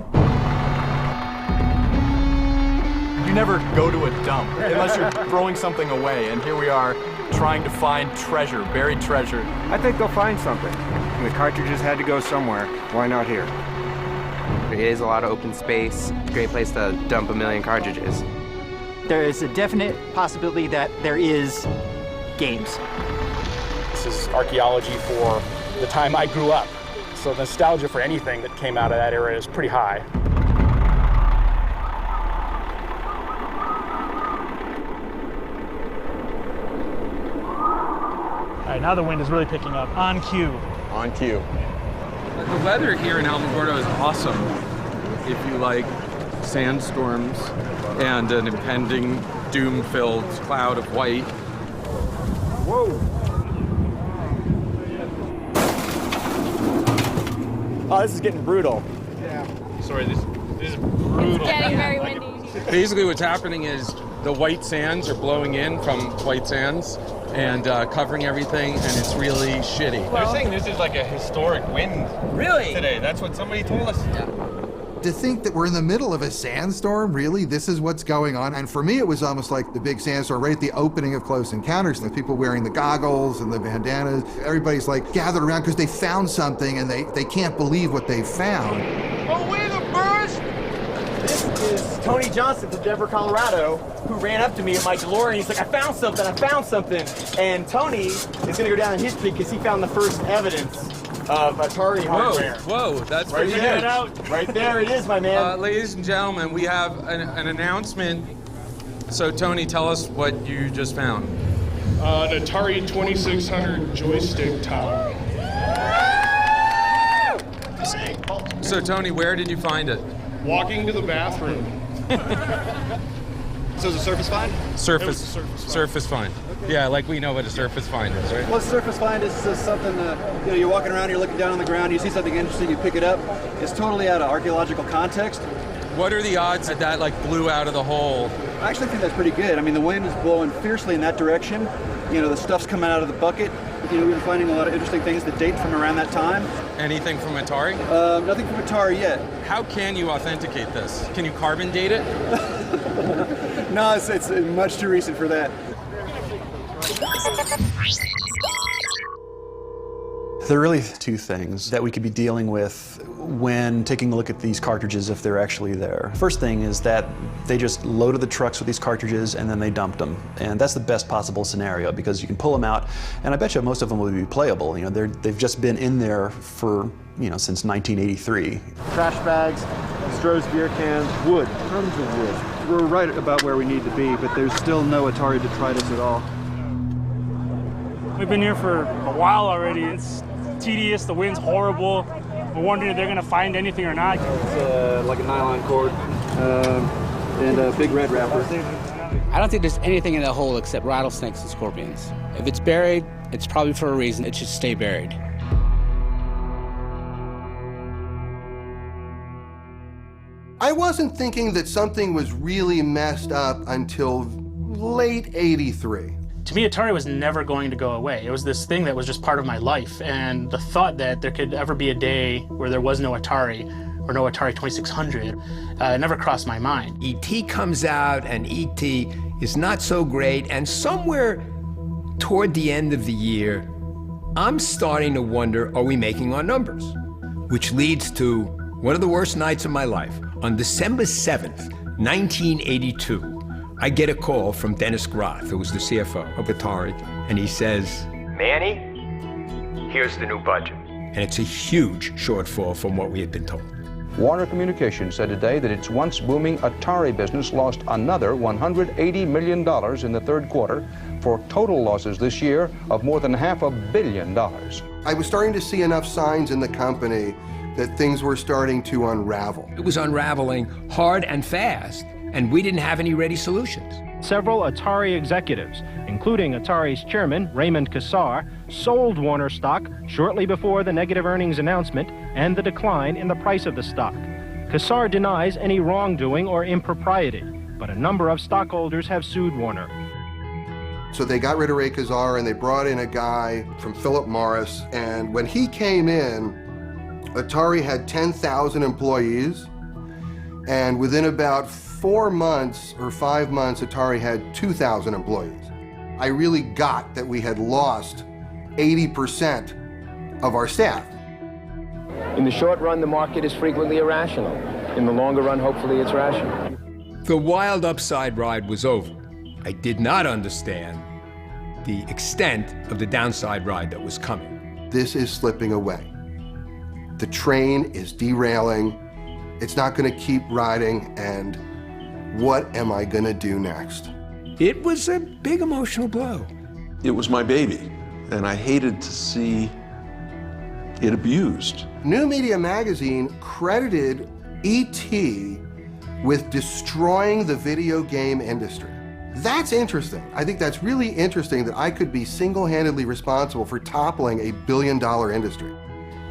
You never go to a dump unless you're throwing something away, and here we are trying to find treasure, buried treasure. I think they'll find something. The cartridges had to go somewhere. Why not here? It is a lot of open space. Great place to dump a million cartridges. There is a definite possibility that there is games. This is archaeology for the time I grew up. So the nostalgia for anything that came out of that era is pretty high. All right, now the wind is really picking up. On cue. On cue. The weather here in Alamogordo is awesome if you like sandstorms and an impending doom-filled cloud of white. Whoa. Oh, this is getting brutal. Yeah. Sorry, this is brutal. It's getting very windy. Basically what's happening is the white sands are blowing in from white sands and covering everything, and it's really shitty. They're saying this is like a historic wind. Really? Today, that's what somebody told us. Yeah. To think that we're in the middle of a sandstorm, really, this is what's going on. And for me, it was almost like the big sandstorm right at the opening of Close Encounters. The people wearing the goggles and the bandanas, everybody's like gathered around because they found something and they can't believe what they found. Oh, wait a burst! This is Tony Johnson from Denver, Colorado, who ran up to me in my DeLorean. He's like, I found something. And Tony is going to go down in history because he found the first evidence of Atari hardware. Whoa, that's right pretty there. huge. Right there it is, my man. Ladies and gentlemen, we have an announcement. So Tony, tell us what you just found. An Atari 2600 joystick top. So Tony, where did you find it? Walking to the bathroom. So is a surface find? Surface find. Yeah, like we know what a surface find is, right? Well, surface find is something, you're walking around, you're looking down on the ground, you see something interesting, you pick it up. It's totally out of archaeological context. What are the odds that that like blew out of the hole? I actually think that's pretty good. I mean, the wind is blowing fiercely in that direction. The stuff's coming out of the bucket. We've been finding a lot of interesting things that date from around that time. Anything from Atari? Nothing from Atari yet. How can you authenticate this? Can you carbon date it? No, it's much too recent for that. There are really two things that we could be dealing with when taking a look at these cartridges if they're actually there. First thing is that they just loaded the trucks with these cartridges and then they dumped them. And that's the best possible scenario because you can pull them out and I bet you most of them will be playable. They've just been in there for, since 1983. Trash bags, Stroh's beer cans, wood, tons of wood. We're right about where we need to be, but there's still no Atari detritus at all. We've been here for a while already. It's tedious, the wind's horrible. We're wondering if they're gonna find anything or not. It's like a nylon cord and a big red wrapper. I don't think there's anything in that hole except rattlesnakes and scorpions. If it's buried, it's probably for a reason. It should stay buried. I wasn't thinking that something was really messed up until late '83. To me, Atari was never going to go away. It was this thing that was just part of my life, and the thought that there could ever be a day where there was no Atari, or no Atari 2600, never crossed my mind. E.T. comes out, and E.T. is not so great, and somewhere toward the end of the year, I'm starting to wonder, are we making our numbers? Which leads to one of the worst nights of my life. On December 7th, 1982, I get a call from Dennis Groth, who was the CFO of Atari, and he says, Manny, here's the new budget. And it's a huge shortfall from what we had been told. Warner Communications said today that its once booming Atari business lost another $180 million in the third quarter, for total losses this year of more than $500 million. I was starting to see enough signs in the company that things were starting to unravel. It was unraveling hard and fast, and we didn't have any ready solutions. Several Atari executives, including Atari's chairman, Raymond Kassar, sold Warner stock shortly before the negative earnings announcement and the decline in the price of the stock. Kassar denies any wrongdoing or impropriety, but a number of stockholders have sued Warner. So they got rid of Ray Kassar and they brought in a guy from Philip Morris, and when he came in, Atari had 10,000 employees, and within about 4 months or 5 months, Atari had 2,000 employees. I really got that we had lost 80% of our staff. In the short run, the market is frequently irrational. In the longer run, hopefully it's rational. The wild upside ride was over. I did not understand the extent of the downside ride that was coming. This is slipping away. The train is derailing. It's not going to keep riding, and what am I going to do next? It was a big emotional blow. It was my baby, and I hated to see it abused. New Media Magazine credited E.T. with destroying the video game industry. That's interesting. I think that's really interesting that I could be single-handedly responsible for toppling a billion-dollar industry.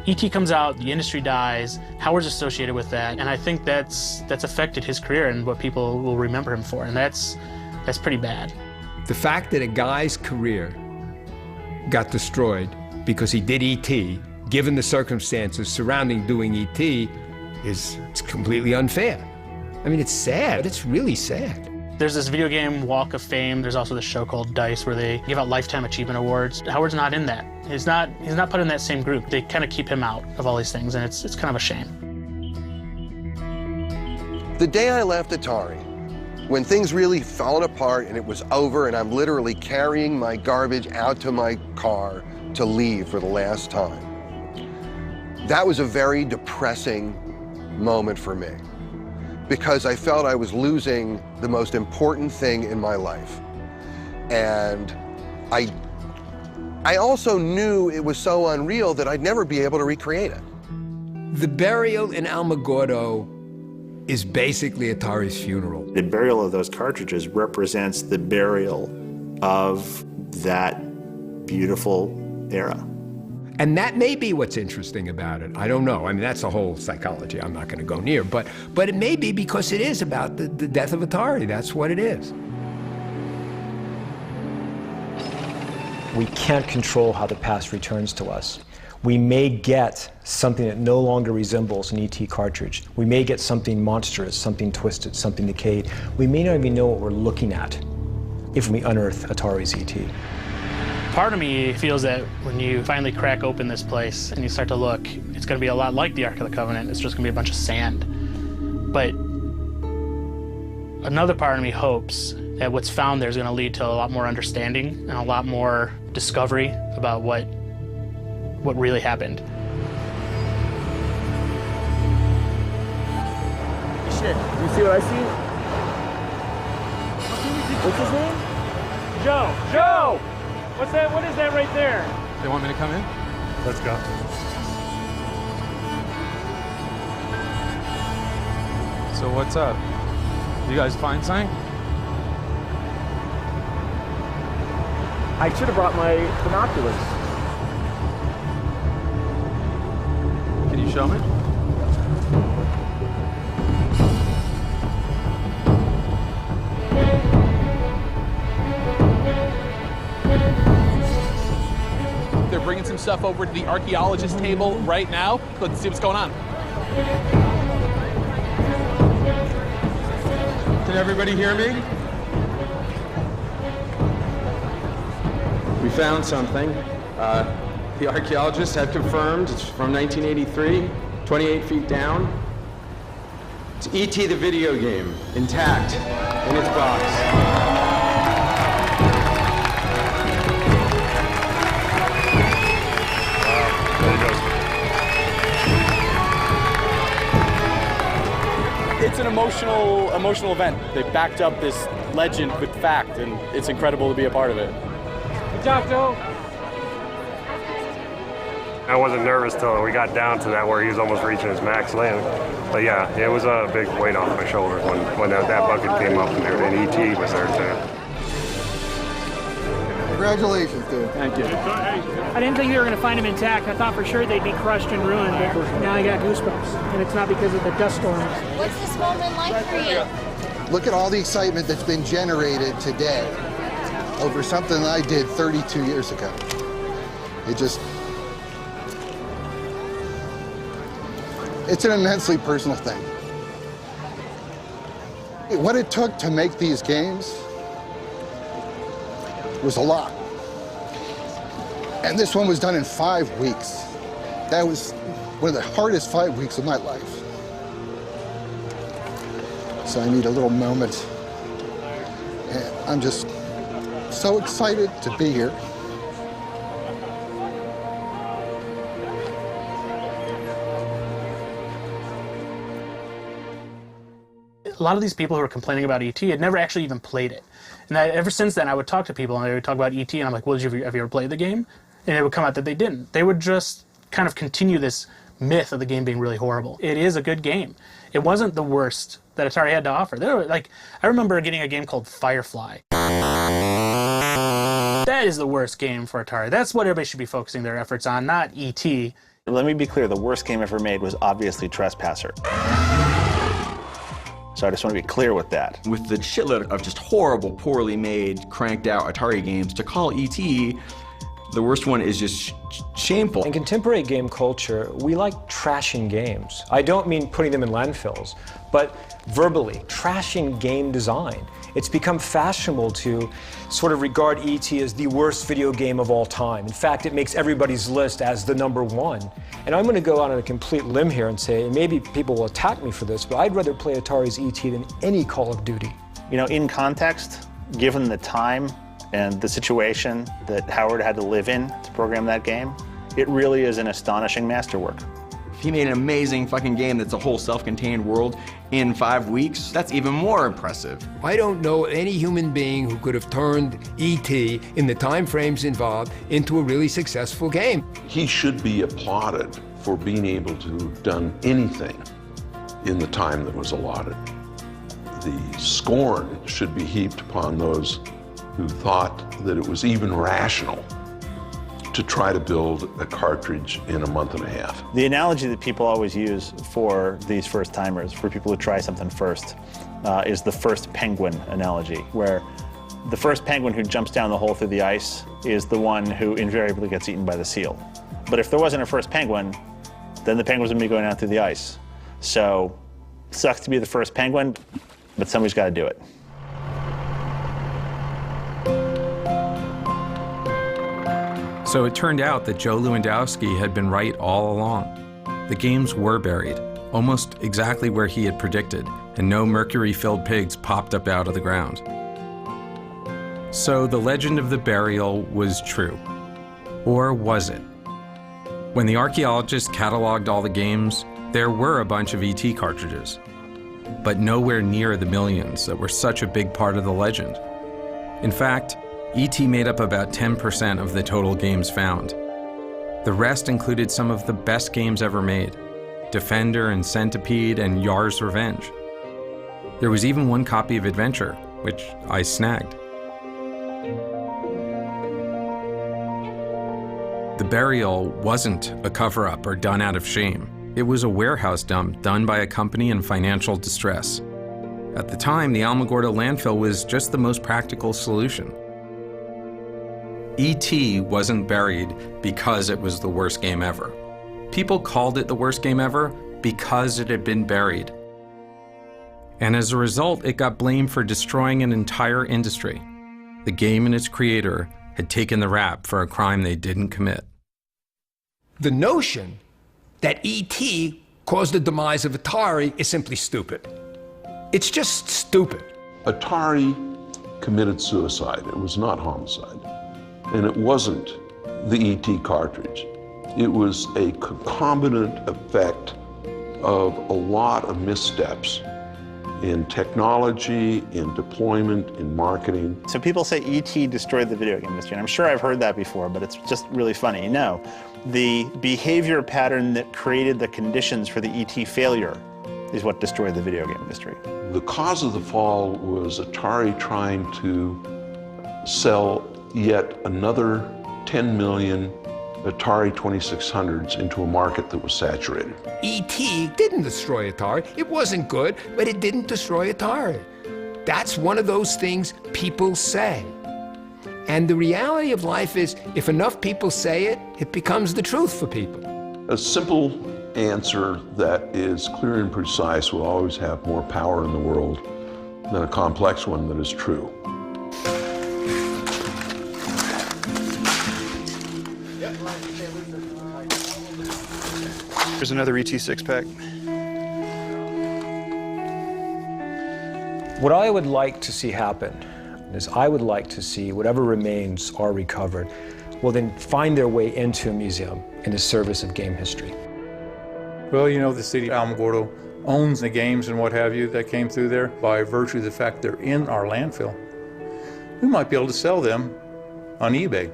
E.T. comes out, the industry dies, Howard's associated with that, and I think that's affected his career and what people will remember him for, and that's pretty bad. The fact that a guy's career got destroyed because he did E.T., given the circumstances surrounding doing E.T., it's completely unfair. I mean, it's sad. It's really sad. There's this video game Walk of Fame. There's also this show called DICE where they give out Lifetime Achievement Awards. Howard's not in that. He's not put in that same group. They kind of keep him out of all these things, and it's kind of a shame. The day I left Atari, when things really fell apart and it was over and I'm literally carrying my garbage out to my car to leave for the last time, that was a very depressing moment for me, because I felt I was losing the most important thing in my life. And I also knew it was so unreal that I'd never be able to recreate it. The burial in Alamogordo is basically Atari's funeral. The burial of those cartridges represents the burial of that beautiful era. And that may be what's interesting about it. I don't know. I mean, that's a whole psychology I'm not going to go near. But it may be because it is about the death of Atari. That's what it is. We can't control how the past returns to us. We may get something that no longer resembles an ET cartridge. We may get something monstrous, something twisted, something decayed. We may not even know what we're looking at if we unearth Atari's ET. Part of me feels that when you finally crack open this place and you start to look, it's going to be a lot like the Ark of the Covenant. It's just going to be a bunch of sand. But another part of me hopes that what's found there is going to lead to a lot more understanding and a lot more discovery about what really happened. Shit, you see what I see? What's his name? Joe! Joe! What's that? What is that right there? They want me to come in? Let's go. So what's up? You guys find something? I should have brought my binoculars. Can you show me? They're bringing some stuff over to the archaeologist table right now. Let's see what's going on. Can everybody hear me? We found something. The archaeologists have confirmed it's from 1983, 28 feet down. It's E.T. the video game, intact in its box. emotional event. They backed up this legend with fact, and it's incredible to be a part of it. Good job, Joe. I wasn't nervous till we got down to that where he was almost reaching his max land. But yeah, it was a big weight off my shoulders when that bucket came up and E.T. was there too. Congratulations, dude. Thank you. I didn't think they were going to find them intact. I thought for sure they'd be crushed and ruined, but now I got goosebumps. And it's not because of the dust storms. What's this moment like for you? Look at all the excitement that's been generated today over something that I did 32 years ago. It's an immensely personal thing. What it took to make these games was a lot. And this one was done in 5 weeks. That was one of the hardest 5 weeks of my life. So I need a little moment. And I'm just so excited to be here. A lot of these people who were complaining about E.T. had never actually even played it. And ever since then, I would talk to people and they would talk about E.T. and I'm like, well, have you ever played the game? And it would come out that they didn't. They would just kind of continue this myth of the game being really horrible. It is a good game. It wasn't the worst that Atari had to offer. There were, I remember getting a game called Firefly. That is the worst game for Atari. That's what everybody should be focusing their efforts on, not E.T. Let me be clear, the worst game ever made was obviously Trespasser. So I just want to be clear with that. With the shitload of just horrible, poorly made, cranked out Atari games, to call E.T. the worst one is just shameful. In contemporary game culture, we like trashing games. I don't mean putting them in landfills, but verbally, trashing game design. It's become fashionable to sort of regard E.T. as the worst video game of all time. In fact, it makes everybody's list as the #1. And I'm going to go out on a complete limb here and say, and maybe people will attack me for this, but I'd rather play Atari's E.T. than any Call of Duty. You know, in context, given the time and the situation that Howard had to live in to program that game, it really is an astonishing masterwork. If he made an amazing fucking game that's a whole self-contained world in 5 weeks, that's even more impressive. I don't know any human being who could have turned E.T. in the time frames involved into a really successful game. He should be applauded for being able to have done anything in the time that was allotted. The scorn should be heaped upon those who thought that it was even rational to try to build a cartridge in a month and a half. The analogy that people always use for these first-timers, for people who try something first, is the first penguin analogy, where the first penguin who jumps down the hole through the ice is the one who invariably gets eaten by the seal. But if there wasn't a first penguin, then the penguins would be going down through the ice. So, it sucks to be the first penguin, but somebody's got to do it. So it turned out that Joe Lewandowski had been right all along. The games were buried, almost exactly where he had predicted, and no mercury-filled pigs popped up out of the ground. So the legend of the burial was true. Or was it? When the archaeologists cataloged all the games, there were a bunch of ET cartridges, but nowhere near the millions that were such a big part of the legend. In fact, E.T. made up about 10% of the total games found. The rest included some of the best games ever made: Defender and Centipede and Yar's Revenge. There was even one copy of Adventure, which I snagged. The burial wasn't a cover-up or done out of shame. It was a warehouse dump done by a company in financial distress. At the time, the Alamogordo landfill was just the most practical solution. E.T. wasn't buried because it was the worst game ever. People called it the worst game ever because it had been buried. And as a result, it got blamed for destroying an entire industry. The game and its creator had taken the rap for a crime they didn't commit. The notion that E.T. caused the demise of Atari is simply stupid. It's just stupid. Atari committed suicide. It was not homicide. And it wasn't the E.T. cartridge. It was a concomitant effect of a lot of missteps in technology, in deployment, in marketing. So people say E.T. destroyed the video game industry, and I'm sure I've heard that before, but it's just really funny. No, the behavior pattern that created the conditions for the E.T. failure is what destroyed the video game industry. The cause of the fall was Atari trying to sell yet another 10 million Atari 2600s into a market that was saturated. E.T. didn't destroy Atari. It wasn't good, but it didn't destroy Atari. That's one of those things people say. And the reality of life is, if enough people say it, it becomes the truth for people. A simple answer that is clear and precise will always have more power in the world than a complex one that is true. Here's another ET six-pack. What I would like to see happen is I would like to see whatever remains are recovered will then find their way into a museum in the service of game history. Well, you know, the city of Alamogordo owns the games and what have you that came through there by virtue of the fact they're in our landfill. We might be able to sell them on eBay.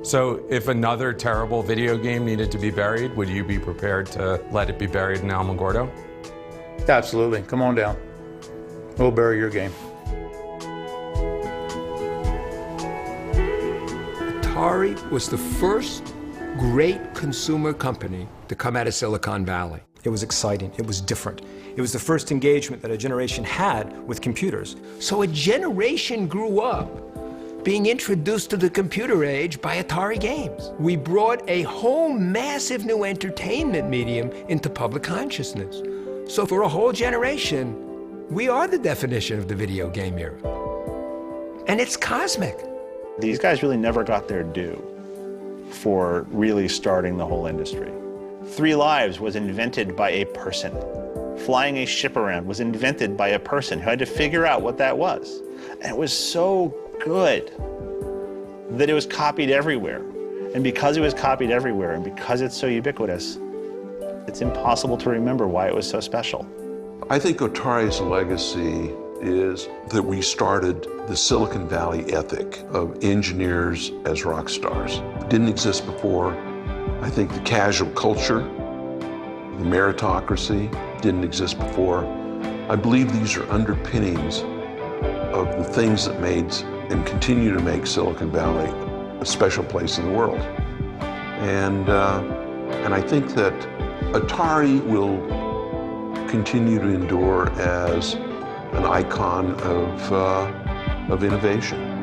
So if another terrible video game needed to be buried, would you be prepared to let it be buried in Alamogordo? Absolutely. Come on down. We'll bury your game. Atari was the first great consumer company to come out of Silicon Valley. It was exciting. It was different. It was the first engagement that a generation had with computers. So a generation grew up being introduced to the computer age by Atari games. We brought a whole massive new entertainment medium into public consciousness. So for a whole generation, we are the definition of the video game era. And it's cosmic. These guys really never got their due for really starting the whole industry. 3 Lives was invented by a person. Flying a ship around was invented by a person who had to figure out what that was. And it was so good that it was copied everywhere. And because it was copied everywhere, and because it's so ubiquitous, it's impossible to remember why it was so special. I think Atari's legacy is that we started the Silicon Valley ethic of engineers as rock stars. It didn't exist before. I think the casual culture, the meritocracy, didn't exist before. I believe these are underpinnings of the things that made and continue to make Silicon Valley a special place in the world. And I think that Atari will continue to endure as an icon of innovation.